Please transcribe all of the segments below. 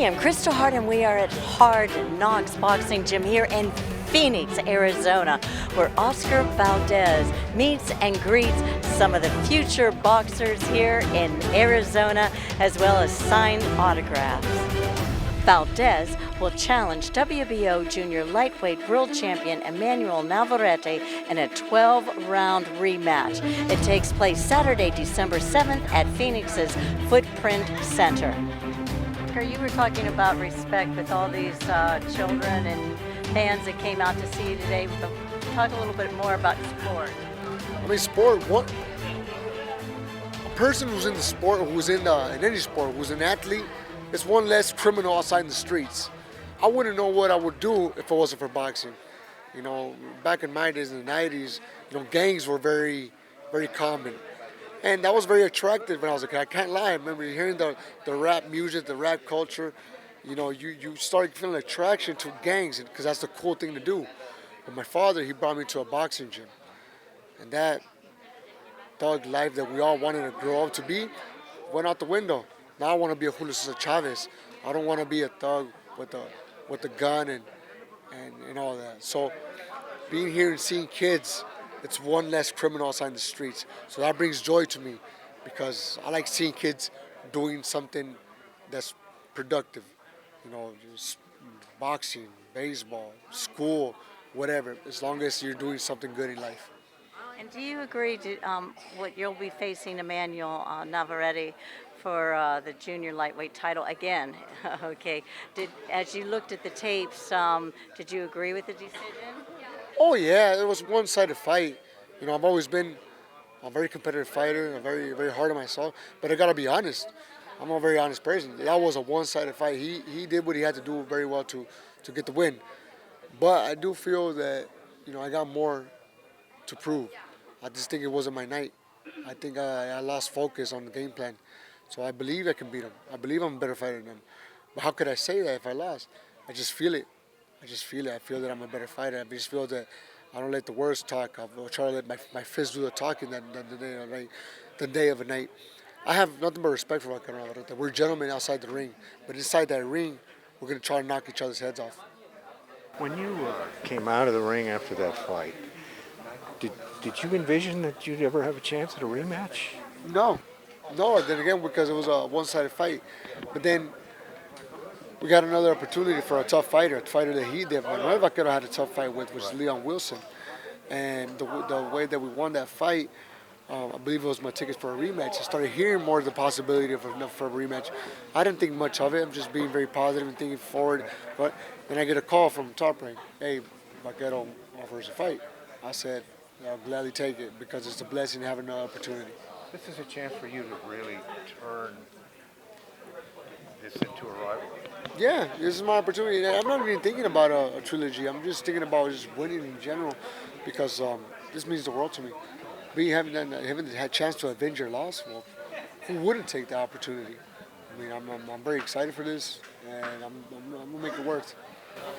am Kristal Hart, and we are at Hard Knocks Boxing Gym here in Phoenix, Arizona, where Oscar Valdez meets and greets some of the future boxers here in Arizona, as well as signed autographs. Valdez will challenge WBO Junior Lightweight World Champion EMANUEL NAVARRETE in a 12-round rematch. It takes place Saturday, December 7th at Phoenix's Footprint Center. You were talking about respect with all these children and fans that came out to see you today. Talk a little bit more about sport. I mean, sport, what? A person who's in the sport, who's in any sport, who's an athlete, it's one less criminal outside in the streets. I wouldn't know what I would do if it wasn't for boxing. You know, back in my days, in the 90s, you know, gangs were very, very common. And that was very attractive when I was a kid. I can't lie. I remember hearing the rap music, the rap culture. You know, you start feeling attraction to gangs because that's the cool thing to do. But my father, he brought me to a boxing gym. And that thug life that we all wanted to grow up to be went out the window. Now I want to be a Julio Cesar Chavez. I don't want to be a thug with a gun and all that. So being here and seeing kids, it's one less criminal outside in the streets. So that brings joy to me because I like seeing kids doing something that's productive. You know, just boxing, baseball, school, whatever, as long as you're doing something good in life. And do you agree to what you'll be facing EMANUEL Navarrete for the junior lightweight title again? Okay. As you looked at the tapes, did you agree with the decision? Oh yeah, it was a one-sided fight. You know, I've always been a very competitive fighter, very, very hard on myself. But I gotta be honest. I'm a very honest person. That was a one-sided fight. He did what he had to do very well to get the win. But I do feel that, you know, I got more to prove. I just think it wasn't my night. I think I lost focus on the game plan. So I believe I can beat him. I believe I'm a better fighter than him. But how could I say that if I lost? I just feel it. I just feel it. I feel that I'm a better fighter. I just feel that I don't let the words talk. I'll try to let my fists do the talking the day of a night. I have nothing but respect for Oscar Navarrete. We're gentlemen outside the ring. But inside that ring, we're going to try to knock each other's heads off. When you came out of the ring after that fight, did you envision that you'd ever have a chance at a rematch? No. Then again, because it was a one-sided fight. But then we got another opportunity for a tough fighter, a fighter that he did. Manuel Vaquero had a tough fight with, was Leon Wilson. And the way that we won that fight, I believe it was my tickets for a rematch. I started hearing more of the possibility for a rematch. I didn't think much of it. I'm just being very positive and thinking forward. But then I get a call from Top Rank. Hey, Vaquero offers a fight. I said, I'll gladly take it because it's a blessing to have another opportunity. This is a chance for you to really turn this into a rivalry. Yeah, this is my opportunity. I'm not even thinking about a trilogy. I'm just thinking about just winning in general because this means the world to me. Having had a chance to avenge your loss, well, who wouldn't take the opportunity? I mean, I'm very excited for this, and I'm gonna make it worth.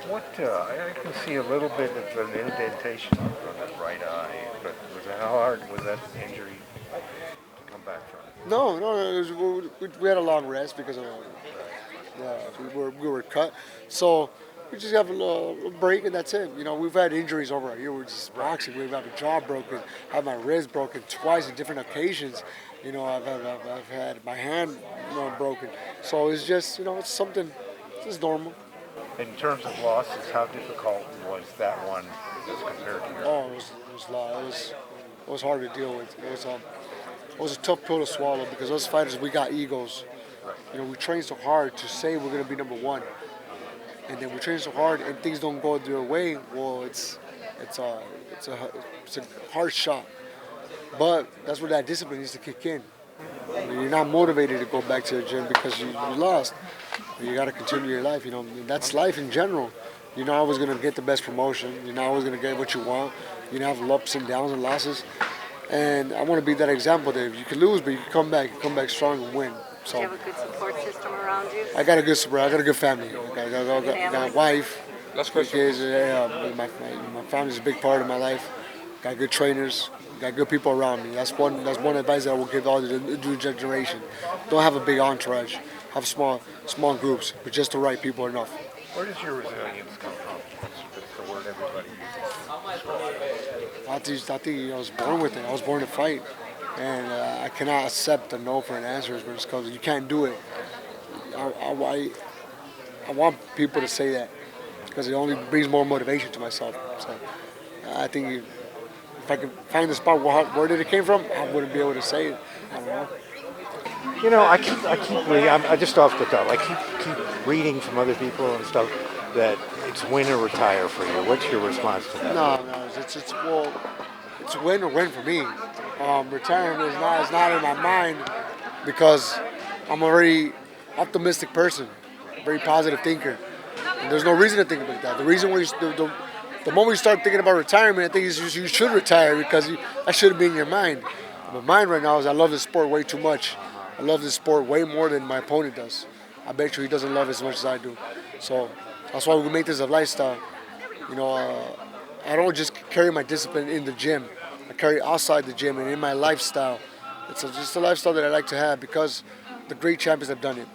What I can see a little bit of an indentation on that right eye, but how hard was that injury to come back from? No, we had a long rest because of we were cut, so we just have a little break and that's it. You know, we've had injuries over our year. We're just boxing. We've had a jaw broken, had my wrist broken twice on different occasions. You know, I've had my hand broken. So it's just, you know, it's something. It's normal. In terms of losses, how difficult was that one as compared to yours? Oh, it was hard to deal with. It was a tough pill to swallow because us fighters, we got egos. You know, we train so hard to say we're going to be number one. And then we train so hard and things don't go their way, well, it's a hard shot. But that's where that discipline needs to kick in. I mean, you're not motivated to go back to the gym because you lost. You got to continue your life, you know. That's life in general. You're not always going to get the best promotion. You're not always going to get what you want. You have ups and downs and losses. And I want to be that example that you can lose, but you can come back strong and win. So, do you have a good support system around you? I got a good support. I got a good family. I got a wife. That's great. Kids. My family's a big part of my life. Got good trainers. Got good people around me. That's one advice that I will give all the new generation. Don't have a big entourage. have small groups, but just the right people are enough. Where does your resilience come from? That's the word everybody uses. I think I was born with it. I was born to fight, and I cannot accept a no for an answer just because you can't do it. I want people to say that because it only brings more motivation to myself. So I think if I could find the spot where did it came from, I wouldn't be able to say it. I don't know. You know, I keep reading. I just off the top. I keep reading from other people and stuff that it's win or retire for you. What's your response to that? No, it's win or win for me. Retirement is not in my mind because I'm a very optimistic person, very positive thinker. And there's no reason to think like that. The reason when the moment you start thinking about retirement, I think you should retire because that shouldn't be in your mind. My mind right now is I love this sport way too much. I love this sport way more than my opponent does. I bet you he doesn't love it as much as I do. So that's why we make this a lifestyle. You know, I don't just carry my discipline in the gym. I carry it outside the gym and in my lifestyle. It's just a lifestyle that I like to have because the great champions have done it.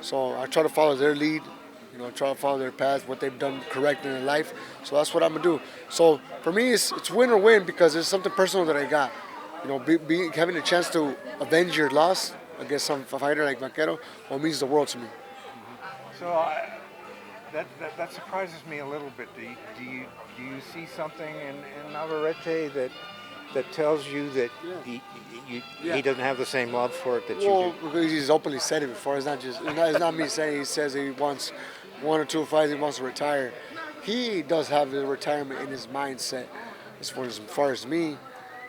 So I try to follow their lead. You know, try to follow their path, what they've done correct in their life. So that's what I'm gonna do. So for me, it's win or win because it's something personal that I got. You know, having a chance to avenge your loss against some fighter like Vaquero, well, it means the world to me. So that surprises me a little bit. Do you see something in Navarrete that tells you that he doesn't have the same love for it that you do? Well, because he's openly said it before. It's not me saying. He says he wants 1 or 2 fights. He wants to retire. He does have the retirement in his mindset. As far as me,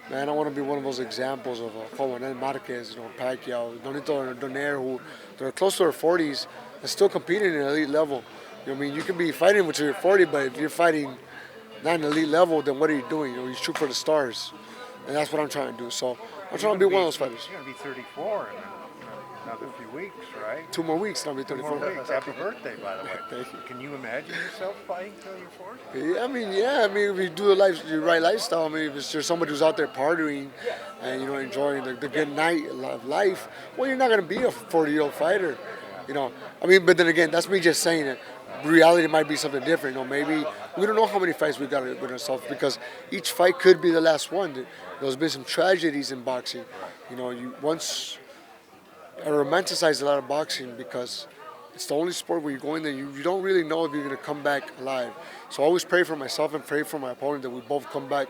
man, I want to be one of those examples of Juan Marquez, Pacquiao, Donito Donaire, who they're close to their 40s and still competing at an elite level. You know what I mean? You can be fighting until you're 40, but if you're fighting not an elite level, then what are you doing? You shoot for the stars. And that's what I'm trying to do. So I'm trying to be one of those fighters. You're going to be 34 in another few weeks, right? 2 more weeks, and I'll be 34. 2 more weeks. Happy birthday, by the way. Thank you. Can you imagine yourself fighting till you're 40? Yeah, I mean, if you do the right lifestyle, I mean, if there's somebody who's out there partying and, enjoying the good night of life, well, you're not going to be a 40-year-old fighter, I mean, but then again, that's me just saying it. Reality might be something different. Maybe we don't know how many fights we got with ourselves because each fight could be the last one. There's been some tragedies in boxing. I romanticize a lot of boxing because it's the only sport where you go in there, you don't really know if you're going to come back alive. So I always pray for myself and pray for my opponent that we both come back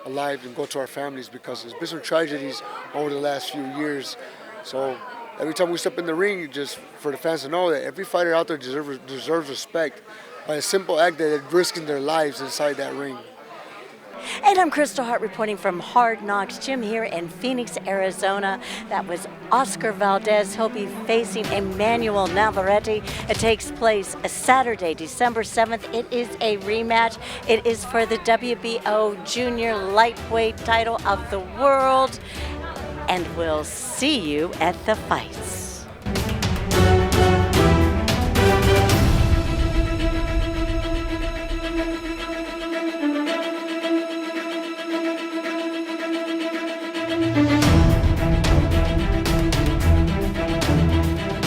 alive and go to our families because there's been some tragedies over the last few years. So every time we step in the ring, just for the fans to know that every fighter out there deserves respect by a simple act that they're risking their lives inside that ring. And I'm Kristal Hart reporting from Hard Knocks Gym here in Phoenix, Arizona. That was Oscar Valdez. He'll be facing EMANUEL Navarrete. It takes place Saturday, December 7th. It is a rematch. It is for the WBO Junior Lightweight title of the world. And we'll see you at the fight.